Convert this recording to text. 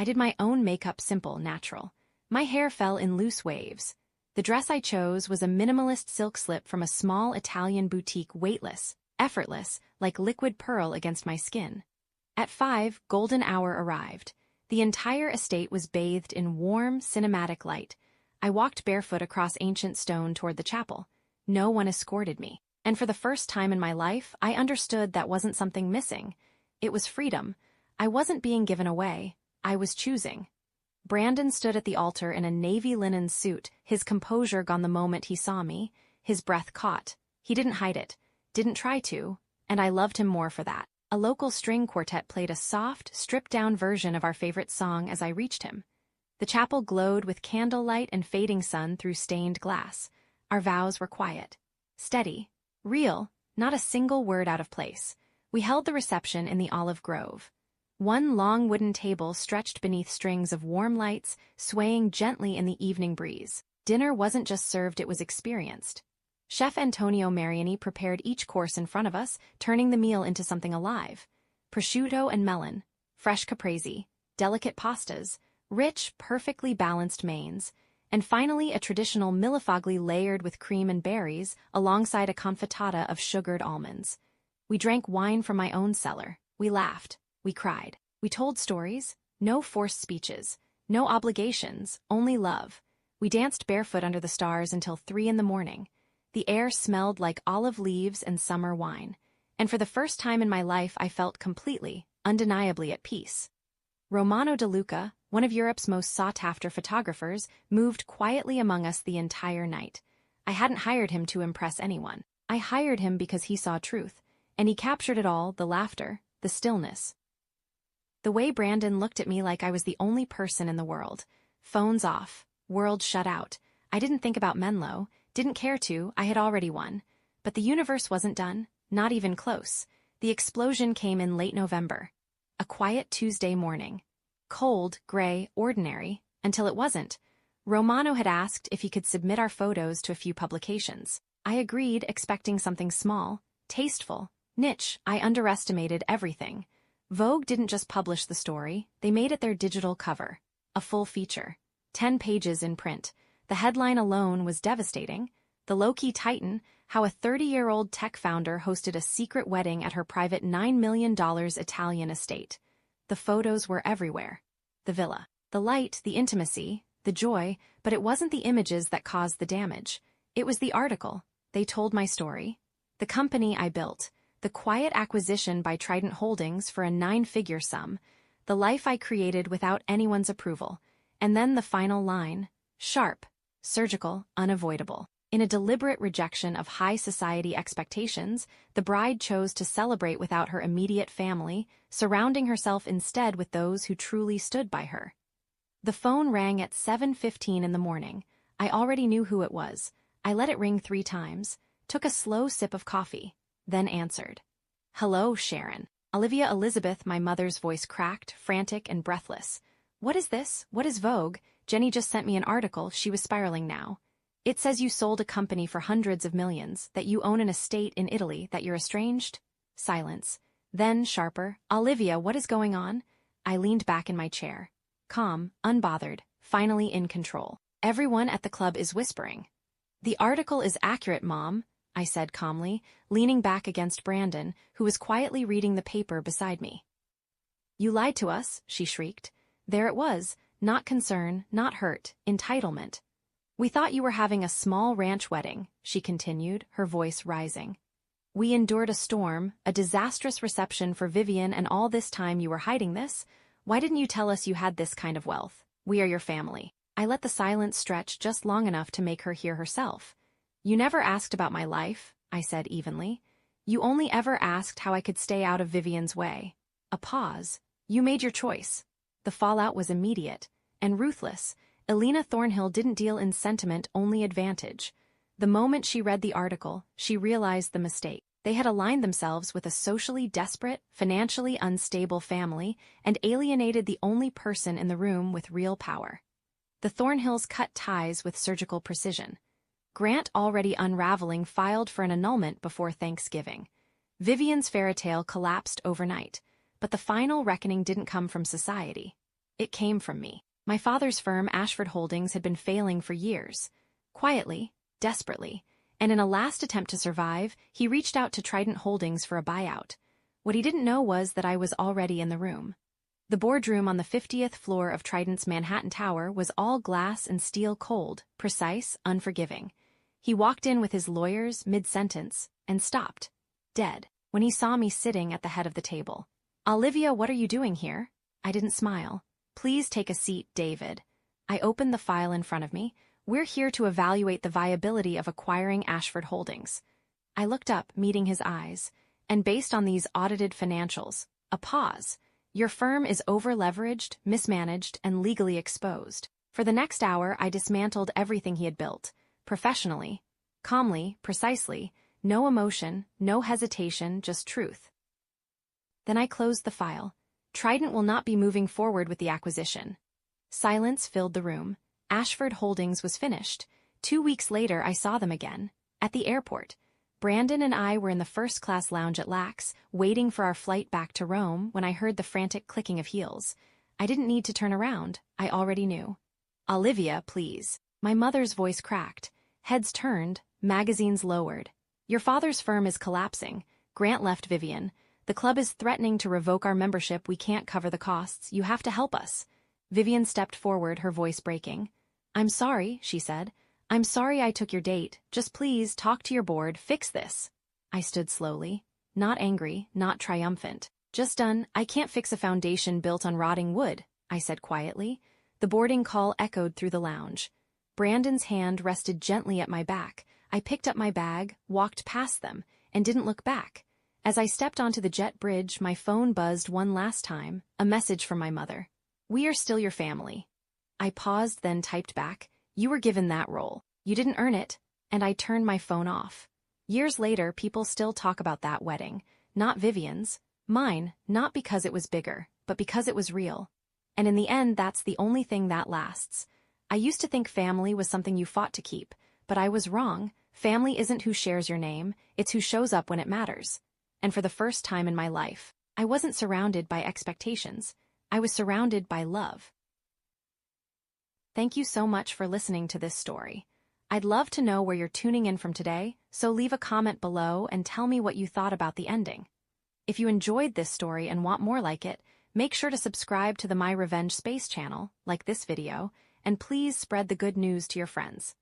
I did my own makeup simple, natural. My hair fell in loose waves. The dress I chose was a minimalist silk slip from a small Italian boutique, weightless, effortless, like liquid pearl against my skin. At 5, golden hour arrived. The entire estate was bathed in warm, cinematic light. I walked barefoot across ancient stone toward the chapel. No one escorted me. And for the first time in my life, I understood that wasn't something missing. It was freedom. I wasn't being given away. I was choosing. Brandon stood at the altar in a navy linen suit, his composure gone the moment he saw me, his breath caught. He didn't hide it, didn't try to, and I loved him more for that. A local string quartet played a soft, stripped-down version of our favorite song as I reached him. The chapel glowed with candlelight and fading sun through stained glass. Our vows were quiet, steady, real, not a single word out of place. We held the reception in the olive grove. One long wooden table stretched beneath strings of warm lights, swaying gently in the evening breeze. Dinner wasn't just served, it was experienced. Chef Antonio Mariani prepared each course in front of us, turning the meal into something alive. Prosciutto and melon, fresh caprese, delicate pastas, rich, perfectly balanced mains, and finally a traditional millefoglie layered with cream and berries alongside a confitata of sugared almonds. We drank wine from my own cellar. We laughed. We cried. We told stories. No forced speeches. No obligations. Only love. We danced barefoot under the stars until 3 in the morning. The air smelled like olive leaves and summer wine. And for the first time in my life I felt completely, undeniably at peace. Romano De Luca, one of Europe's most sought-after photographers, moved quietly among us the entire night. I hadn't hired him to impress anyone. I hired him because he saw truth. And he captured it all, the laughter, the stillness. The way Brandon looked at me like I was the only person in the world. Phones off, world shut out. I didn't think about Menlo, didn't care to, I had already won. But the universe wasn't done, not even close. The explosion came in late November. A quiet Tuesday morning. Cold, gray, ordinary, until it wasn't. Romano had asked if he could submit our photos to a few publications. I agreed, expecting something small, tasteful, niche. I underestimated everything. Vogue didn't just publish the story, they made it their digital cover. A full feature. 10 pages in print. The headline alone was devastating. The low-key titan, how a 30-year-old tech founder hosted a secret wedding at her private $9 million Italian estate. The photos were everywhere. The villa. The light, the intimacy, the joy, but it wasn't the images that caused the damage. It was the article. They told my story. The company I built. The quiet acquisition by Trident Holdings for a 9-figure sum, the life I created without anyone's approval, and then the final line, sharp, surgical, unavoidable. In a deliberate rejection of high society expectations, the bride chose to celebrate without her immediate family, surrounding herself instead with those who truly stood by her. The phone rang at 7:15 in the morning. I already knew who it was. I let it ring 3 times, took a slow sip of coffee. Then answered. Hello, Sharon. Olivia Elizabeth, my mother's voice cracked, frantic and breathless. What is this? What is Vogue? Jenny just sent me an article, she was spiraling now. It says you sold a company for hundreds of millions, that you own an estate in Italy, that you're estranged? Silence. Then, sharper, Olivia, what is going on? I leaned back in my chair. Calm, unbothered, finally in control. Everyone at the club is whispering. The article is accurate, Mom, I said calmly, leaning back against Brandon, who was quietly reading the paper beside me. You lied to us, she shrieked. There it was, not concern, not hurt, entitlement. We thought you were having a small ranch wedding, she continued, her voice rising. We endured a storm, a disastrous reception for Vivian, and all this time you were hiding this? Why didn't you tell us you had this kind of wealth? We are your family. I let the silence stretch just long enough to make her hear herself. You never asked about my life, I said evenly. You only ever asked how I could stay out of Vivian's way. A pause. You made your choice. The fallout was immediate and ruthless. Elena Thornhill didn't deal in sentiment, only advantage. The moment she read the article, she realized the mistake. They had aligned themselves with a socially desperate, financially unstable family and alienated the only person in the room with real power. The Thornhills cut ties with surgical precision. Grant, already unraveling, filed for an annulment before Thanksgiving. Vivian's fairy tale collapsed overnight, but the final reckoning didn't come from society. It came from me. My father's firm, Ashford Holdings, had been failing for years. Quietly, desperately, and in a last attempt to survive, he reached out to Trident Holdings for a buyout. What he didn't know was that I was already in the room. The boardroom on the 50th floor of Trident's Manhattan Tower was all glass and steel, cold, precise, unforgiving. He walked in with his lawyers mid-sentence and stopped, dead, when he saw me sitting at the head of the table. "Olivia, what are you doing here?" I didn't smile. "Please take a seat, David." I opened the file in front of me. "We're here to evaluate the viability of acquiring Ashford Holdings." I looked up, meeting his eyes, and based on these audited financials, a pause. "Your firm is over-leveraged, mismanaged, and legally exposed." For the next hour, I dismantled everything he had built, professionally, calmly, precisely, no emotion, no hesitation, just truth. Then I closed the file. Trident will not be moving forward with the acquisition. Silence filled the room. Ashford Holdings was finished. 2 weeks later, I saw them again, at the airport. Brandon and I were in the first-class lounge at Lax, waiting for our flight back to Rome when I heard the frantic clicking of heels. I didn't need to turn around. I already knew. "Olivia, please." My mother's voice cracked. Heads turned, magazines lowered. "Your father's firm is collapsing." Grant left Vivian. "The club is threatening to revoke our membership. We can't cover the costs. You have to help us." Vivian stepped forward, her voice breaking. "I'm sorry," she said. "I'm sorry I took your date. Just please talk to your board, fix this." I stood slowly. Not angry, not triumphant. "Just done. I can't fix a foundation built on rotting wood," I said quietly. The boarding call echoed through the lounge. Brandon's hand rested gently at my back. I picked up my bag, walked past them, and didn't look back. As I stepped onto the jet bridge, my phone buzzed one last time, a message from my mother. "We are still your family." I paused, then typed back, "You were given that role. You didn't earn it," and I turned my phone off. Years later, people still talk about that wedding. Not Vivian's, mine, not because it was bigger, but because it was real. And in the end, that's the only thing that lasts. I used to think family was something you fought to keep, but I was wrong. Family isn't who shares your name, it's who shows up when it matters. And for the first time in my life, I wasn't surrounded by expectations. I was surrounded by love. Thank you so much for listening to this story. I'd love to know where you're tuning in from today, so leave a comment below and tell me what you thought about the ending. If you enjoyed this story and want more like it, make sure to subscribe to the My Revenge Space channel, like this video, and please spread the good news to your friends.